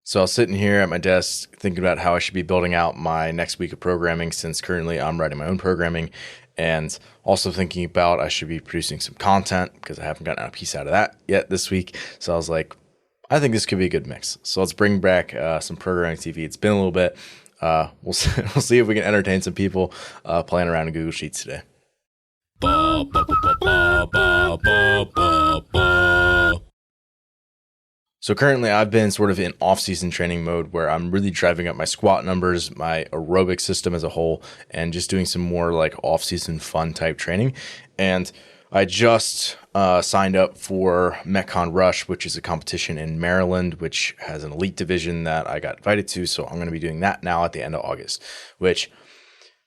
So I was sitting here at my desk thinking about how I should be building out my next week of programming since currently I'm writing my own programming, and also thinking about I should be producing some content because I haven't gotten a piece out of that yet this week. So I was like, I think this could be a good mix. So let's bring back some programming TV. It's been a little bit. We'll see, we'll see if we can entertain some people playing around in Google Sheets today. So currently I've been sort of in off-season training mode where I'm really driving up my squat numbers, my aerobic system as a whole, and just doing some more like off-season fun type training. And I just signed up for MetCon Rush, which is a competition in Maryland, which has an elite division that I got invited to. So I'm going to be doing that now at the end of August, which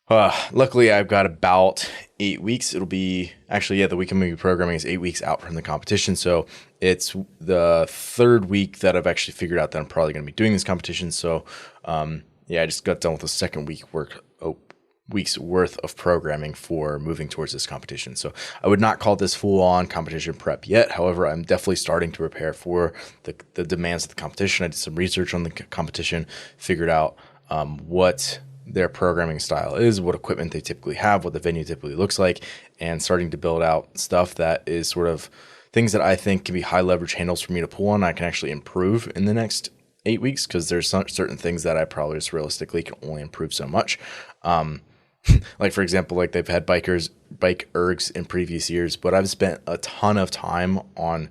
luckily I've got about 8 weeks. It'll be actually, the week I'm going to be programming is 8 weeks out from the competition. So it's the third week that I've actually figured out that I'm probably going to be doing this competition. So I just got done with the second week's worth of programming for moving towards this competition. So I would not call this full on competition prep yet. However, I'm definitely starting to prepare for the demands of the competition. I did some research on the competition, figured out what their programming style is, what equipment they typically have, what the venue typically looks like, and starting to build out stuff that is sort of things that I think can be high leverage handles for me to pull on. I can actually improve in the next 8 weeks because there's certain things that I probably just realistically can only improve so much. Like for example, like they've had bike ergs in previous years, but I've spent a ton of time on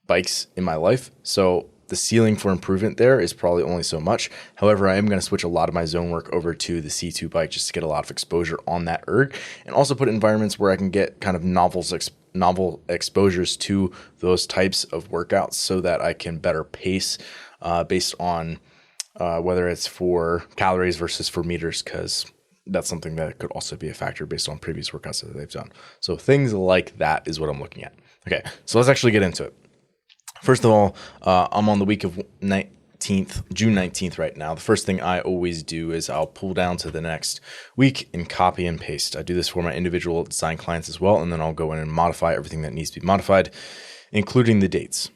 bikes in my life. So the ceiling for improvement there is probably only so much. However, I am going to switch a lot of my zone work over to the C2 bike just to get a lot of exposure on that erg, and also put environments where I can get kind of novel exposures to those types of workouts so that I can better pace based on whether it's for calories versus for meters, because that's something that could also be a factor based on previous workouts that they've done. So things like that is what I'm looking at. Okay, so let's actually get into it. First of all, I'm on the week of June 19th right now. The first thing I always do is I'll pull down to the next week and copy and paste. I do this for my individual design clients as well, and then I'll go in and modify everything that needs to be modified, including the dates.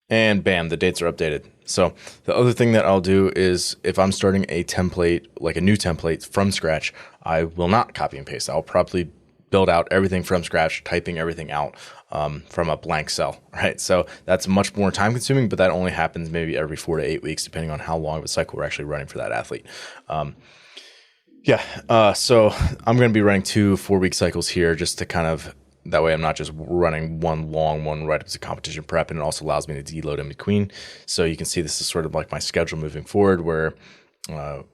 And bam, the dates are updated. So the other thing that I'll do is if I'm starting a template, like a new template from scratch, I will not copy and paste. I'll probably build out everything from scratch, typing everything out from a blank cell, right? So that's much more time consuming, but that only happens maybe every 4 to 8 weeks, depending on how long of a cycle we're actually running for that athlete. So I'm going to be running 2 4-week cycles here just to kind of, that way I'm not just running one long one right up to competition prep, and it also allows me to deload in between. So you can see this is sort of like my schedule moving forward, where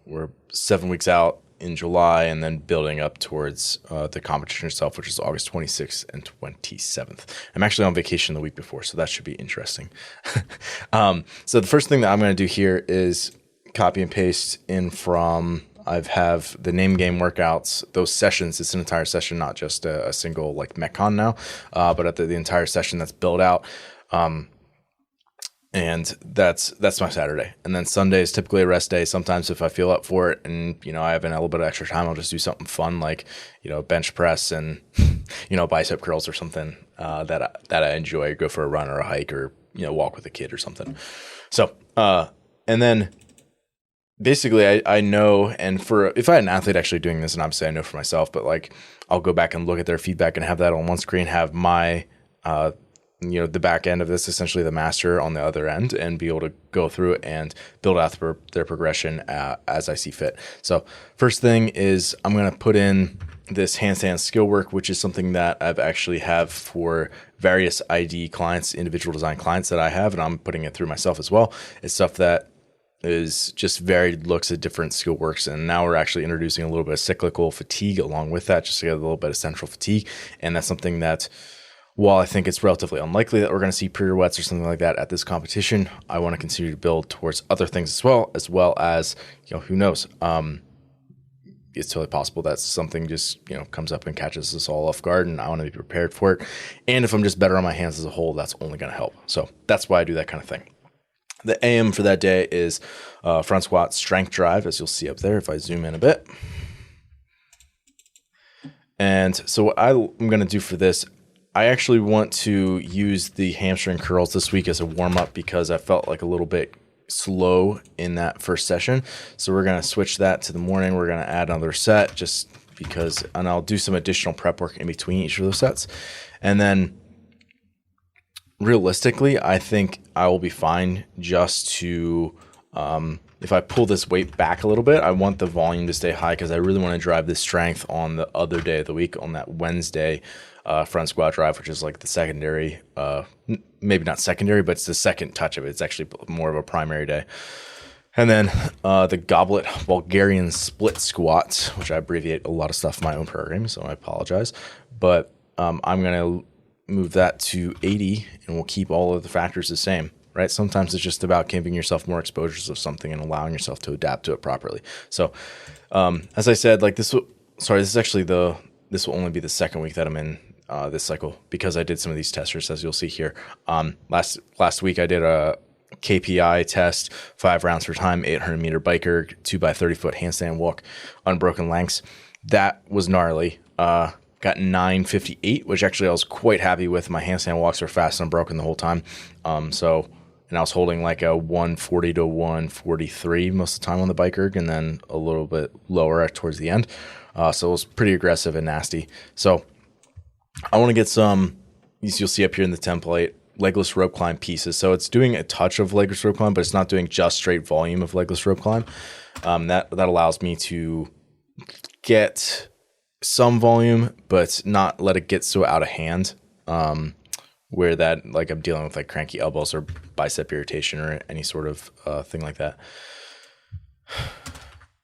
we're 7 weeks out in July and then building up towards the competition itself, which is August 26th and 27th. I'm actually on vacation the week before, so that should be interesting. So the first thing that I'm going to do here is copy and paste in from, I have the name game workouts, those sessions. It's an entire session, not just a single like MetCon now, but at the entire session that's built out. And that's my Saturday. And then Sunday is typically a rest day. Sometimes if I feel up for it and, I have a little bit of extra time, I'll just do something fun like, bench press and, bicep curls or something that I enjoy. Go for a run or a hike or, walk with a kid or something. So, and then basically I know, and if I had an athlete actually doing this, and obviously I know for myself, but like I'll go back and look at their feedback and have that on one screen, have my, the back end of this, essentially the master on the other end, and be able to go through it and build out their progression as I see fit. So first thing is I'm going to put in this handstand skill work, which is something that I've actually have for various ID clients, individual design clients that I have, and I'm putting it through myself as well. It's stuff that is just varied looks at different skill works. And now we're actually introducing a little bit of cyclical fatigue along with that, just to get a little bit of central fatigue. And that's something that, while I think it's relatively unlikely that we're going to see pirouettes or something like that at this competition, I want to continue to build towards other things as well as, who knows? It's totally possible that something just, comes up and catches us all off guard, and I want to be prepared for it. And if I'm just better on my hands as a whole, that's only going to help. So that's why I do that kind of thing. The AM for that day is front squat strength drive, as you'll see up there if I zoom in a bit. And so what I'm going to do for this, I actually want to use the hamstring curls this week as a warm-up because I felt like a little bit slow in that first session. So we're going to switch that to the morning. We're going to add another set just because, and I'll do some additional prep work in between each of those sets. And then realistically, I think I will be fine just to, if I pull this weight back a little bit, I want the volume to stay high because I really want to drive the strength on the other day of the week, on that Wednesday front squat drive, which is like the secondary, maybe not secondary, but it's the second touch of it. It's actually more of a primary day. And then the goblet Bulgarian split squat, which I abbreviate a lot of stuff in my own programming, so I apologize. But I'm going to move that to 80, and we'll keep all of the factors the same, right? Sometimes it's just about giving yourself more exposures of something and allowing yourself to adapt to it properly. So as I said, like this will only be the second week that I'm in this cycle because I did some of these testers, as you'll see here. Last week I did a KPI test, 5 rounds per time, 800-meter bike erg, 2x30-foot handstand walk, unbroken lengths. That was gnarly. Got 9:58, which actually I was quite happy with. My handstand walks were fast and unbroken the whole time. And I was holding like a 140 to 143 most of the time on the bike erg, and then a little bit lower towards the end. So it was pretty aggressive and nasty. So I want to get some, you'll see up here in the template, legless rope climb pieces. So it's doing a touch of legless rope climb, but it's not doing just straight volume of legless rope climb. That allows me to get some volume, but not let it get so out of hand where that, like, I'm dealing with like cranky elbows or bicep irritation or any sort of thing like that.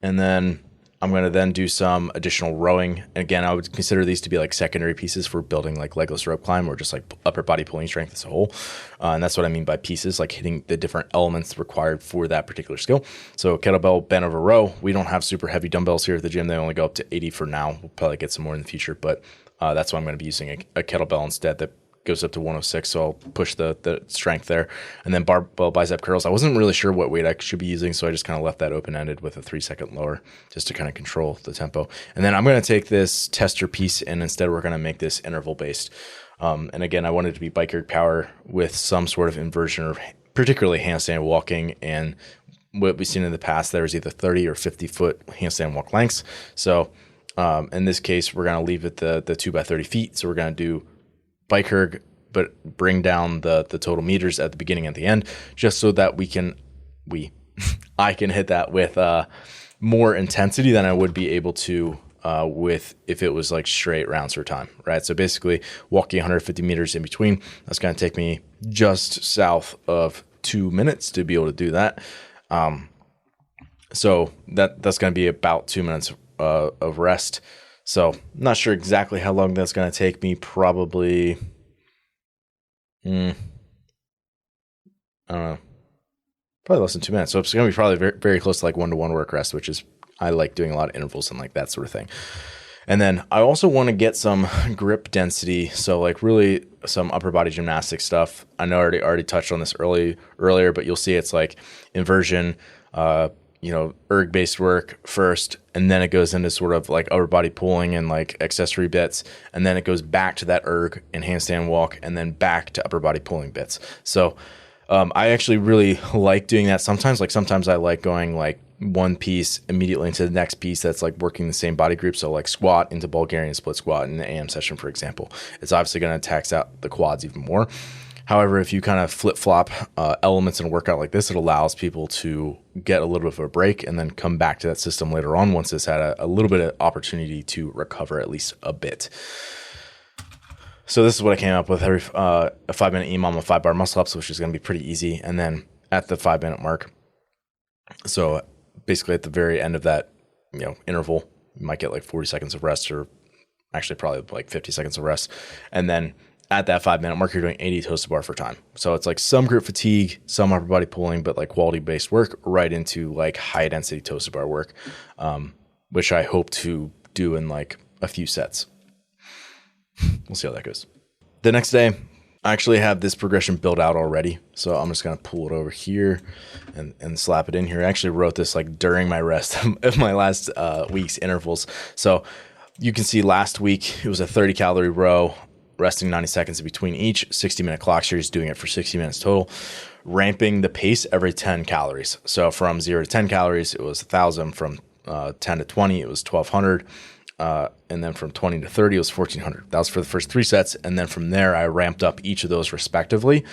And then I'm going to then do some additional rowing. And again, I would consider these to be like secondary pieces for building like legless rope climb or just like upper body pulling strength as a whole. And that's what I mean by pieces, like hitting the different elements required for that particular skill. So kettlebell bent over row. We don't have super heavy dumbbells here at the gym. They only go up to 80 for now. We'll probably get some more in the future, but that's why I'm going to be using a kettlebell instead that goes up to 106. So I'll push the strength there. And then barbell bicep curls. I wasn't really sure what weight I should be using, so I just kind of left that open-ended with a 3-second lower just to kind of control the tempo. And then I'm going to take this tester piece and instead we're going to make this interval based. And again, I wanted it to be bike erg power with some sort of inversion of particularly handstand walking. And what we've seen in the past, there was either 30 or 50 foot handstand walk lengths. So in this case, we're going to leave it the 2x30 feet. So we're going to do bike erg, but bring down the total meters at the beginning and the end, just so that I can hit that with more intensity than I would be able to with if it was like straight rounds per time, right? So basically walking 150 meters in between, that's going to take me just south of 2 minutes to be able to do that. So that's going to be about 2 minutes of rest. So not sure exactly how long that's going to take me. Probably, I don't know, probably less than 2 minutes. So it's going to be probably very, very close to like 1-to-1 work rest, which is, I like doing a lot of intervals and like that sort of thing. And then I also want to get some grip density. So like really some upper body gymnastic stuff. I know I already touched on this earlier, but you'll see it's like inversion, erg based work first, and then it goes into sort of like upper body pulling and like accessory bits, and then it goes back to that erg and handstand walk, and then back to upper body pulling bits. So I actually really like doing that sometimes. Like sometimes I like going like one piece immediately into the next piece that's like working the same body group. So like squat into Bulgarian split squat in the AM session, for example. It's obviously going to tax out the quads even more. However, if you kind of flip-flop elements in a workout like this, it allows people to get a little bit of a break and then come back to that system later on once it's had a little bit of opportunity to recover at least a bit. So this is what I came up with. A 5-minute EMOM of 5-bar muscle-ups, which is going to be pretty easy. And then at the 5-minute mark, so basically at the very end of that interval, you might get like 40 seconds of rest, or actually probably like 50 seconds of rest. And then at that 5-minute mark, you're doing 80 toes to bar for time. So it's like some grip fatigue, some upper body pulling, but like quality based work right into like high density toes to bar work, which I hope to do in like a few sets. We'll see how that goes. The next day, I actually have this progression built out already. So I'm just going to pull it over here and slap it in here. I actually wrote this like during my rest of my last week's intervals. So you can see last week, it was a 30 calorie row, resting 90 seconds in between each, 60-minute clock series, doing it for 60 minutes total, ramping the pace every 10 calories. So from 0 to 10 calories, it was 1,000. From 10 to 20, it was 1,200. And then from 20 to 30, it was 1,400. That was for the first 3 sets. And then from there, I ramped up each of those respectively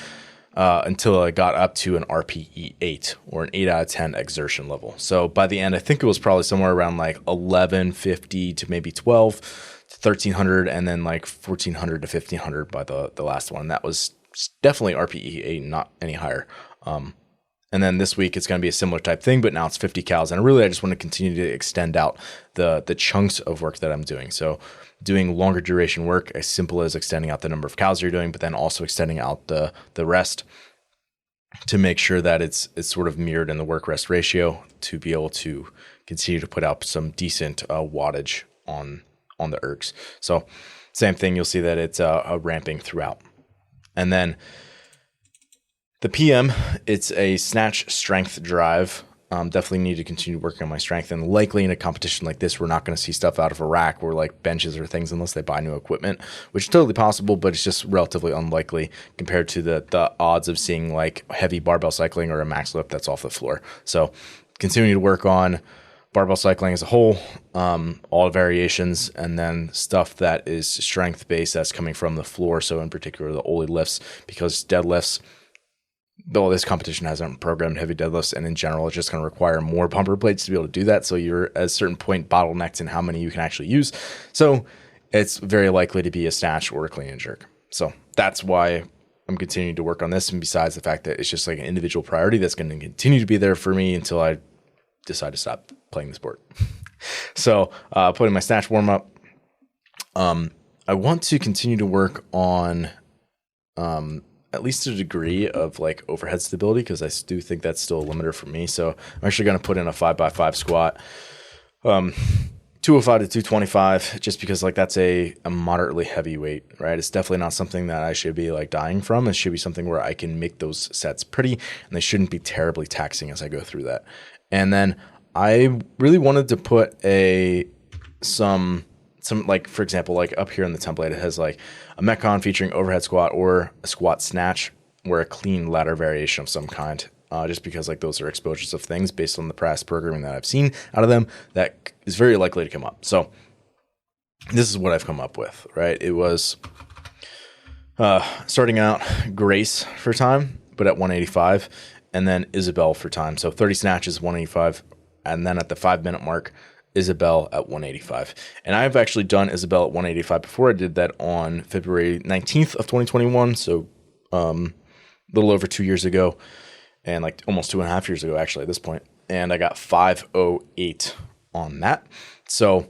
until I got up to an RPE 8, or an 8 out of 10 exertion level. So by the end, I think it was probably somewhere around like 1150 to maybe 12 to 1,300, and then like 1,400 to 1,500 by the last one. That was definitely RPE 8, not any higher. And then this week it's going to be a similar type thing, but now it's 50 cals. And really, I just want to continue to extend out the chunks of work that I'm doing. So doing longer duration work, as simple as extending out the number of cals you're doing, but then also extending out the rest to make sure that it's sort of mirrored in the work rest ratio to be able to continue to put out some decent wattage on the ergs. So same thing, you'll see that it's ramping throughout. And then the PM, it's a snatch strength drive. Definitely need to continue working on my strength. And likely in a competition like this, we're not going to see stuff out of a rack or like benches or things unless they buy new equipment, which is totally possible, but it's just relatively unlikely compared to the odds of seeing like heavy barbell cycling or a max lift that's off the floor. So continue to work on barbell cycling as a whole, all variations, and then stuff that is strength based that's coming from the floor. So in particular, the Oli lifts, because deadlifts, though this competition hasn't programmed heavy deadlifts, and in general, it's just going to require more bumper plates to be able to do that. So you're at a certain point bottlenecked in how many you can actually use. So it's very likely to be a snatch or a clean and jerk. So that's why I'm continuing to work on this. And besides the fact that it's just like an individual priority that's going to continue to be there for me until I decide to stop playing the sport. So putting my snatch warm up. I want to continue to work on at least a degree of like overhead stability, because I do think that's still a limiter for me. So I'm actually going to put in a 5x5 squat, 205 to 225, just because like that's a moderately heavy weight, right? It's definitely not something that I should be like dying from. It should be something where I can make those sets pretty, and they shouldn't be terribly taxing as I go through that. And then I really wanted to put some like, for example, like up here in the template, it has like a MetCon featuring overhead squat or a squat snatch or a clean ladder variation of some kind. Just because like those are exposures of things based on the past programming that I've seen out of them that is very likely to come up. So this is what I've come up with, right? It was starting out Grace for time, but at 185, and then Isabel for time. So 30 snatches, 185. And then at the 5-minute mark, Isabel at 185. And I've actually done Isabel at 185 before. I did that on February 19th of 2021. So a little over 2 years ago, and like almost 2.5 years ago, actually, at this point. And I got 508 on that. So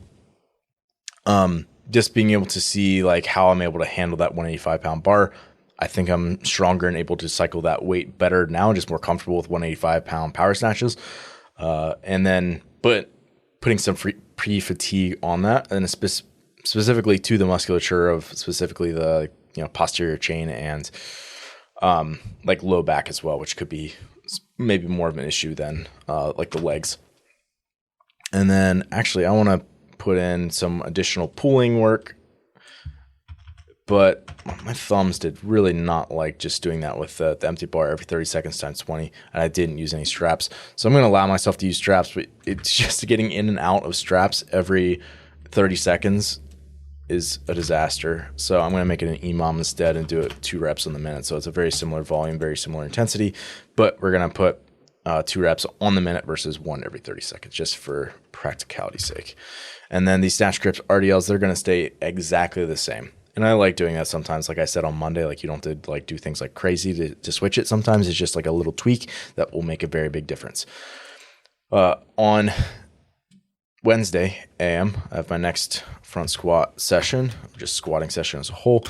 just being able to see like how I'm able to handle that 185 pound bar, I think I'm stronger and able to cycle that weight better now, just more comfortable with 185 pound power snatches. And then, but putting some pre-fatigue on that, and specifically to the musculature of specifically the posterior chain and like low back as well, which could be maybe more of an issue than like the legs. And then actually I want to put in some additional pulling work, but my thumbs did really not like just doing that with the empty bar every 30 seconds times 20, and I didn't use any straps. So I'm going to allow myself to use straps, but it's just getting in and out of straps every 30 seconds is a disaster. So I'm going to make it an EMOM instead and do it 2 reps on the minute. So it's a very similar volume, very similar intensity, but we're going to put 2 reps on the minute versus 1 every 30 seconds, just for practicality's sake. And then these snatch grips RDLs, they're going to stay exactly the same. And I like doing that sometimes. Like I said on Monday, like you don't have to like do things like crazy to switch it. Sometimes it's just like a little tweak that will make a very big difference. On Wednesday AM, I have my next front squat session, just squatting session as a whole.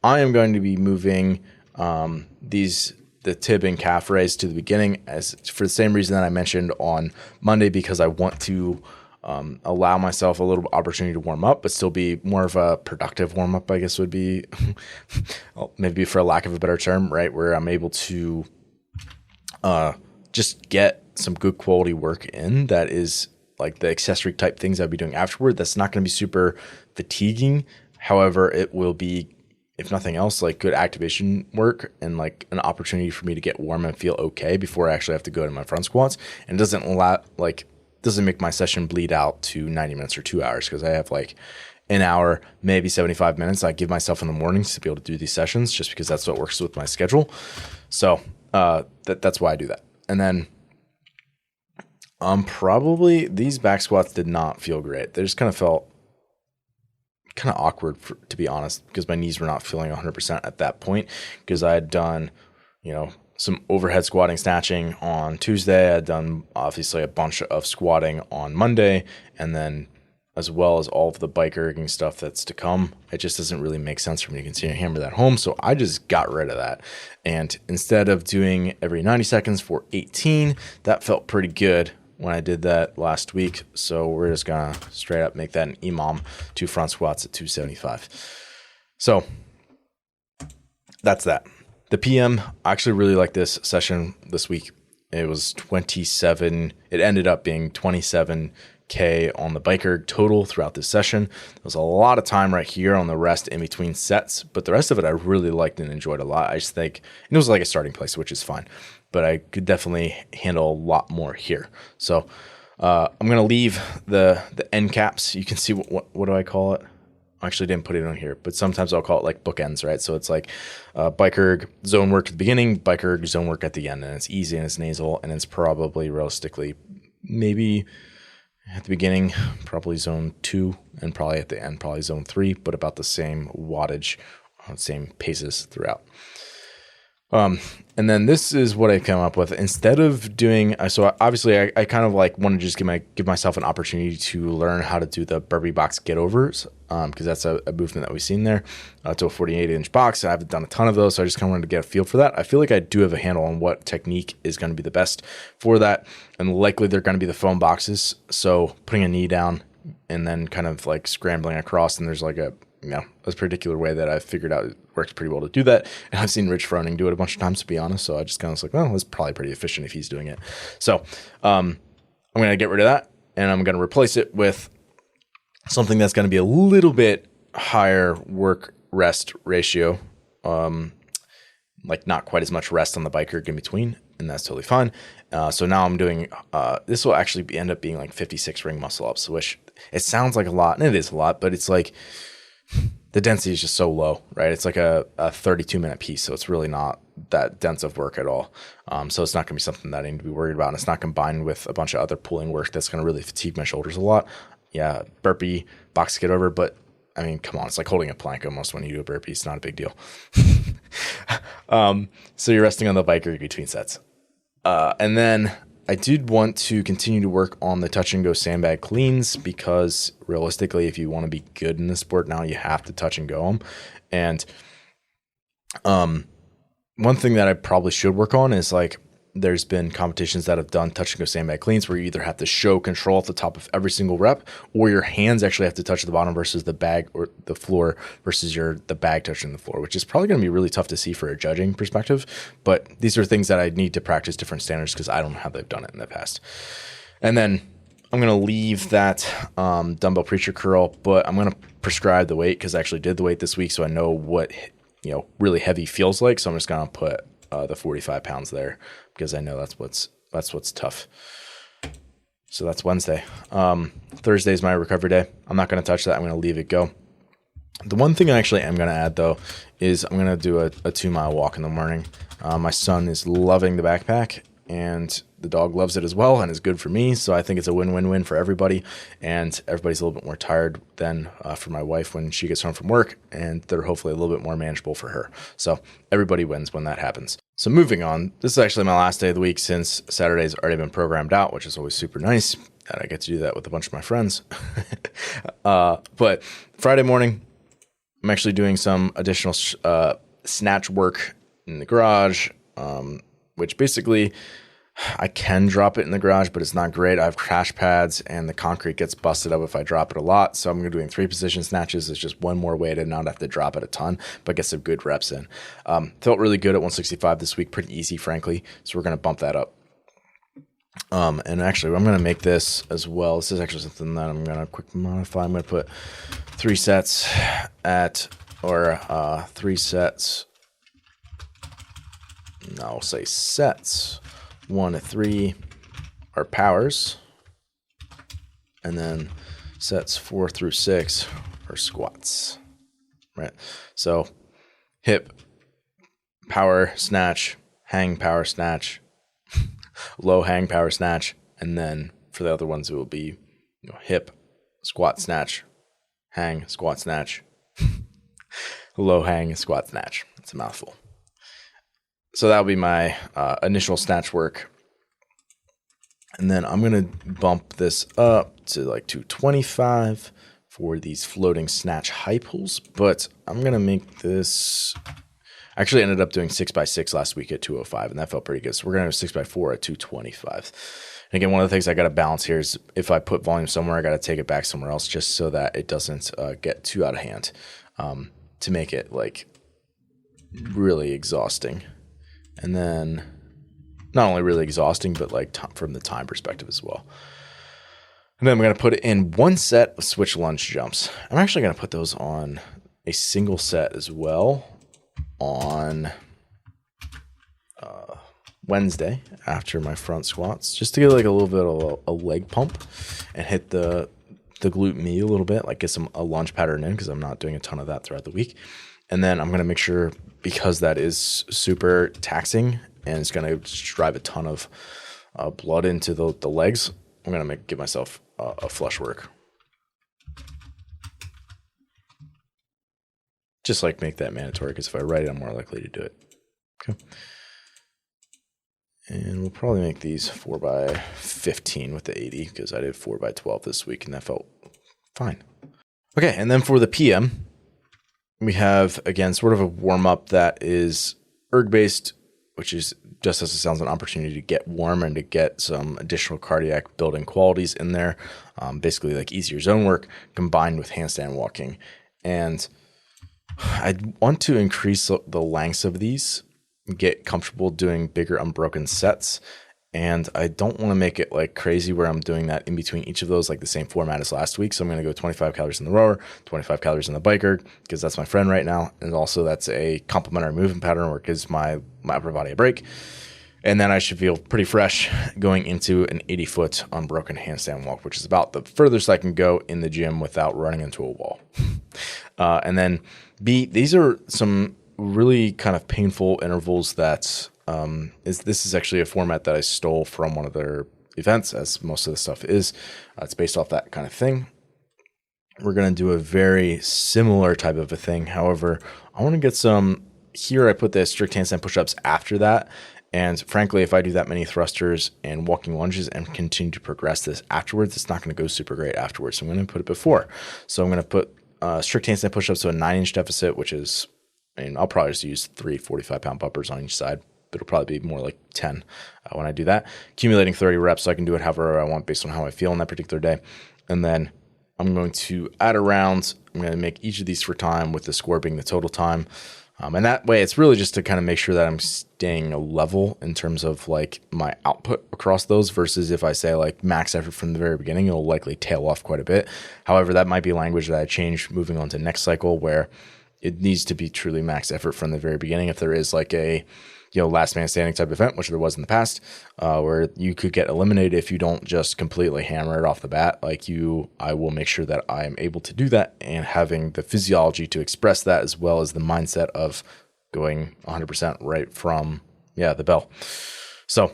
I am going to be moving the tib and calf raise to the beginning, as for the same reason that I mentioned on Monday, because I want to allow myself a little opportunity to warm up, but still be more of a productive warm up, I guess would be, maybe for a lack of a better term, right? Where I'm able to just get some good quality work in that is like the accessory type things I'll be doing afterward. That's not going to be super fatiguing. However, it will be if nothing else, like good activation work and like an opportunity for me to get warm and feel okay before I actually have to go to my front squats. And it doesn't make my session bleed out to 90 minutes or 2 hours, because I have like an hour, maybe 75 minutes I give myself in the mornings to be able to do these sessions, just because that's what works with my schedule. So that's why I do that. And then probably these back squats did not feel great. They just kind of felt kind of awkward, to be honest, because my knees were not feeling 100% at that point, because I had done, some overhead squatting, snatching on Tuesday. I'd done obviously a bunch of squatting on Monday, and then as well as all of the bike erging stuff that's to come. It just doesn't really make sense for me to continue to hammer that home. So I just got rid of that. And instead of doing every 90 seconds for 18, that felt pretty good when I did that last week. So we're just going to straight up make that an EMOM, 2 front squats at 275. So that's that. The PM, I actually really like this session this week. It was 27. It ended up being 27K on the bike erg total throughout this session. There was a lot of time right here on the rest in between sets, but the rest of it I really liked and enjoyed a lot. I just think it was like a starting place, which is fine, but I could definitely handle a lot more here. So I'm going to leave the end caps. You can see what do I call it? I actually didn't put it on here, but sometimes I'll call it like bookends, right? So it's like bike erg zone work at the beginning, bike erg zone work at the end, and it's easy and it's nasal, and it's probably realistically maybe at the beginning, probably zone 2, and probably at the end, probably zone 3, but about the same wattage, same paces throughout. And then this is what I come up with. Instead of doing, so obviously I kind of like want to just give myself an opportunity to learn how to do the burpee box get overs, because that's a movement that we've seen there, to a 48-inch box. I haven't done a ton of those, so I just kind of wanted to get a feel for that. I feel like I do have a handle on what technique is going to be the best for that, and likely they're going to be the foam boxes. So putting a knee down and then kind of like scrambling across, and there's like a particular way that I've figured out works pretty well to do that. And I've seen Rich Froning do it a bunch of times, to be honest. So I just kind of was like, well, it's probably pretty efficient if he's doing it. So I'm going to get rid of that, and I'm going to replace it with something that's going to be a little bit higher work rest ratio. Like not quite as much rest on the bike erg in between, and that's totally fine. So now I'm doing, this will actually end up being like 56 ring muscle ups, which it sounds like a lot, and it is a lot, but it's like, the density is just so low, right? It's like a 32-minute piece, so it's really not that dense of work at all. So it's not going to be something that I need to be worried about, and it's not combined with a bunch of other pulling work that's going to really fatigue my shoulders a lot. Yeah, burpee, box get over, but I mean, come on, it's like holding a plank almost when you do a burpee. It's not a big deal. So you're resting on the bike erg between sets. And then I did want to continue to work on the touch and go sandbag cleans, because realistically, if you want to be good in this sport now, you have to touch and go them. And one thing that I probably should work on is like, there's been competitions that have done touch and go sandbag cleans where you either have to show control at the top of every single rep, or your hands actually have to touch the bottom versus the bag or the floor versus the bag touching the floor, which is probably going to be really tough to see for a judging perspective. But these are things that I need to practice different standards, because I don't know how they've done it in the past. And then I'm going to leave that dumbbell preacher curl, but I'm going to prescribe the weight, because I actually did the weight this week, so I know what really heavy feels like. So I'm just going to put the 45 pounds there, because I know that's what's tough. So that's Wednesday. Thursday is my recovery day. I'm not going to touch that. I'm going to leave it go. The one thing I actually am going to add, though, is I'm going to do a 2-mile walk in the morning. My son is loving the backpack, and the dog loves it as well, and is good for me. So I think it's a win-win-win for everybody, and everybody's a little bit more tired than for my wife when she gets home from work, and they're hopefully a little bit more manageable for her. So everybody wins when that happens. So moving on, this is actually my last day of the week, since Saturday's already been programmed out, which is always super nice that I get to do that with a bunch of my friends. But Friday morning, I'm actually doing some additional snatch work in the garage, which basically I can drop it in the garage, but it's not great. I have crash pads, and the concrete gets busted up if I drop it a lot. So I'm going to be doing 3 position snatches. It's just one more way to not have to drop it a ton, but get some good reps in. Felt really good at 165 this week. Pretty easy, frankly. So we're going to bump that up. And actually, I'm going to make this as well. This is actually something that I'm going to quick modify. I'm going to put 3 sets at or 3 sets. No, I'll say sets 1 to 3 are powers, and then sets 4 through 6 are squats, right? So hip, power snatch, hang power snatch, low hang power snatch, and then for the other ones it will be hip, squat snatch, hang, squat snatch, low hang, squat snatch. It's a mouthful. So that'll be my initial snatch work. And then I'm going to bump this up to like 225 for these floating snatch high pulls. But I'm going to make this... I actually ended up doing 6x6 last week at 205, and that felt pretty good. So we're going to do 6x4 at 225. And again, one of the things I got to balance here is if I put volume somewhere, I got to take it back somewhere else just so that it doesn't get too out of hand to make it like really exhausting. And then not only really exhausting, but like from the time perspective as well. And then I'm going to put it in one set of switch lunge jumps. I'm actually going to put those on a single set as well on Wednesday after my front squats, just to get like a little bit of a leg pump and hit the glute med a little bit, like get a lunge pattern in because I'm not doing a ton of that throughout the week. And then I'm going to make sure, because that is super taxing and it's going to drive a ton of blood into the legs, I'm going to give myself a flush work. Just like make that mandatory, because if I write it, I'm more likely to do it. Okay. And we'll probably make these 4x15 with the 80 because I did 4x12 this week and that felt fine. Okay, and then for the PM, we have, again, sort of a warm-up that is erg-based, which is, just as it sounds, an opportunity to get warm and to get some additional cardiac building qualities in there. Basically like easier zone work combined with handstand walking. And I want to increase the lengths of these, get comfortable doing bigger unbroken sets. And I don't want to make it like crazy where I'm doing that in between each of those, like the same format as last week. So I'm going to go 25 calories in the rower, 25 calories in the bike erg, because that's my friend right now. And also that's a complementary movement pattern where it gives my upper body a break. And then I should feel pretty fresh going into an 80-foot unbroken handstand walk, which is about the furthest I can go in the gym without running into a wall. And then B, these are some really kind of painful intervals that this is actually a format that I stole from one of their events, as most of the stuff is. It's based off that kind of thing. We're going to do a very similar type of a thing. However, I want to get some, here I put the strict handstand push-ups after that. And frankly, if I do that many thrusters and walking lunges and continue to progress this afterwards, it's not going to go super great afterwards. So I'm going to put it before. So I'm going to put strict handstand push-ups to a 9-inch deficit, which is, I'll probably just use 3 45-pound bumpers on each side. But it'll probably be more like 10 when I do that. Accumulating 30 reps, so I can do it however I want based on how I feel on that particular day. And then I'm going to add a round. I'm going to make each of these for time, with the score being the total time. And that way, it's really just to kind of make sure that I'm staying level in terms of like my output across those, versus if I say like max effort from the very beginning, it'll likely tail off quite a bit. However, that might be language that I change moving on to next cycle, where it needs to be truly max effort from the very beginning. If there is like a last man standing type event, which there was in the past, where you could get eliminated if you don't just completely hammer it off the bat. I will make sure that I am able to do that and having the physiology to express that, as well as the mindset of going 100% right from, the bell. So,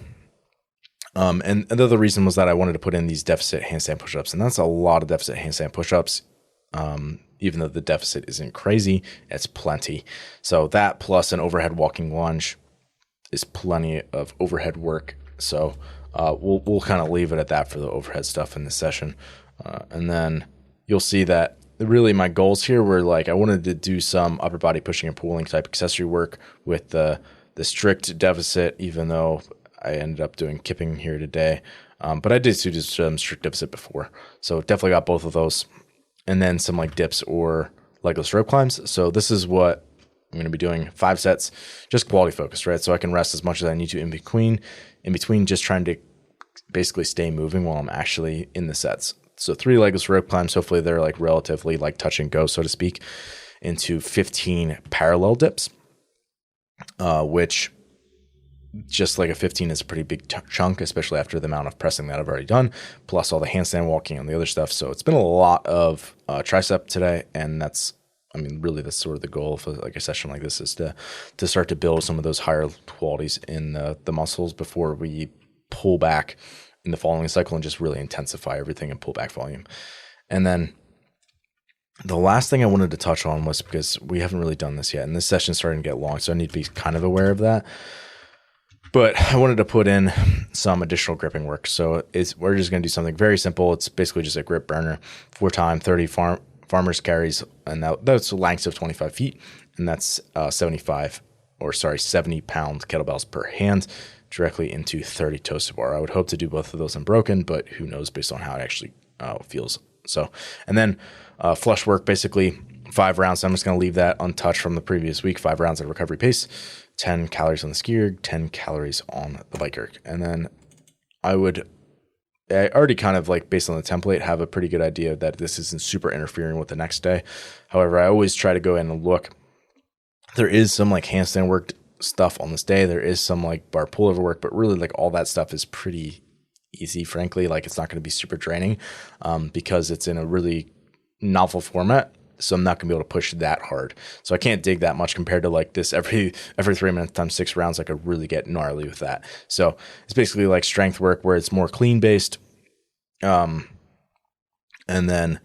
and the other reason was that I wanted to put in these deficit handstand pushups, and that's a lot of deficit handstand pushups. Even though the deficit isn't crazy, it's plenty. So that plus an overhead walking lunge is plenty of overhead work. So we'll kind of leave it at that for the overhead stuff in this session. And then you'll see that really my goals here were like I wanted to do some upper body pushing and pulling type accessory work with the strict deficit, even though I ended up doing kipping here today. But I did do some strict deficit before. So definitely got both of those. And then some like dips or legless rope climbs. So this is what I'm going to be doing, 5 sets, just quality focused, right? So I can rest as much as I need to in between just trying to basically stay moving while I'm actually in the sets. So 3 legless rope climbs, hopefully they're like relatively like touch and go, so to speak. into 15 parallel dips, which just like a 15 is a pretty big chunk, especially after the amount of pressing that I've already done, plus all the handstand walking and the other stuff. So it's been a lot of tricep today, and really that's sort of the goal of like a session like this, is to start to build some of those higher qualities in the muscles before we pull back in the following cycle and just really intensify everything and pull back volume. And then the last thing I wanted to touch on was, because we haven't really done this yet, and this session's starting to get long, so I need to be kind of aware of that. But I wanted to put in some additional gripping work. So we're just going to do something very simple. It's basically just a grip burner, 4 times 30 farmer's carries, and that's lengths of 25 feet, and that's 70 pound kettlebells per hand directly into 30 toes to bar. I would hope to do both of those unbroken, but who knows based on how it actually feels. So, and then flush work, basically 5 rounds. I'm just going to leave that untouched from the previous week, 5 rounds at recovery pace. 10 calories on the ski erg, 10 calories on the bike erg. And then I already kind of, like, based on the template, have a pretty good idea that this isn't super interfering with the next day. However, I always try to go in and look. There is some like handstand work stuff on this day. There is some like bar pullover work, but really like all that stuff is pretty easy, frankly. Like, it's not going to be super draining because it's in a really novel format. So I'm not gonna be able to push that hard. So I can't dig that much compared to like this every 3 minutes times 6 rounds. I could really get gnarly with that. So it's basically like strength work where it's more clean based. And then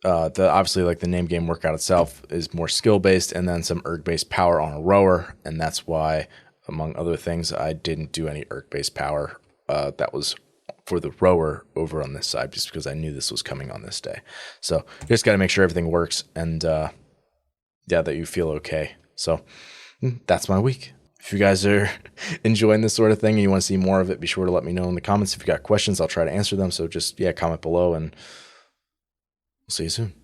obviously like the name game workout itself is more skill based, and then some erg based power on a rower. And that's why, among other things, I didn't do any erg based power. That was for the rower over on this side, just because I knew this was coming on this day. So you just got to make sure everything works, and that you feel okay. So that's my week. If you guys are enjoying this sort of thing and you want to see more of it, be sure to let me know in the comments. If you got questions, I'll try to answer them. So just comment below, and we'll see you soon.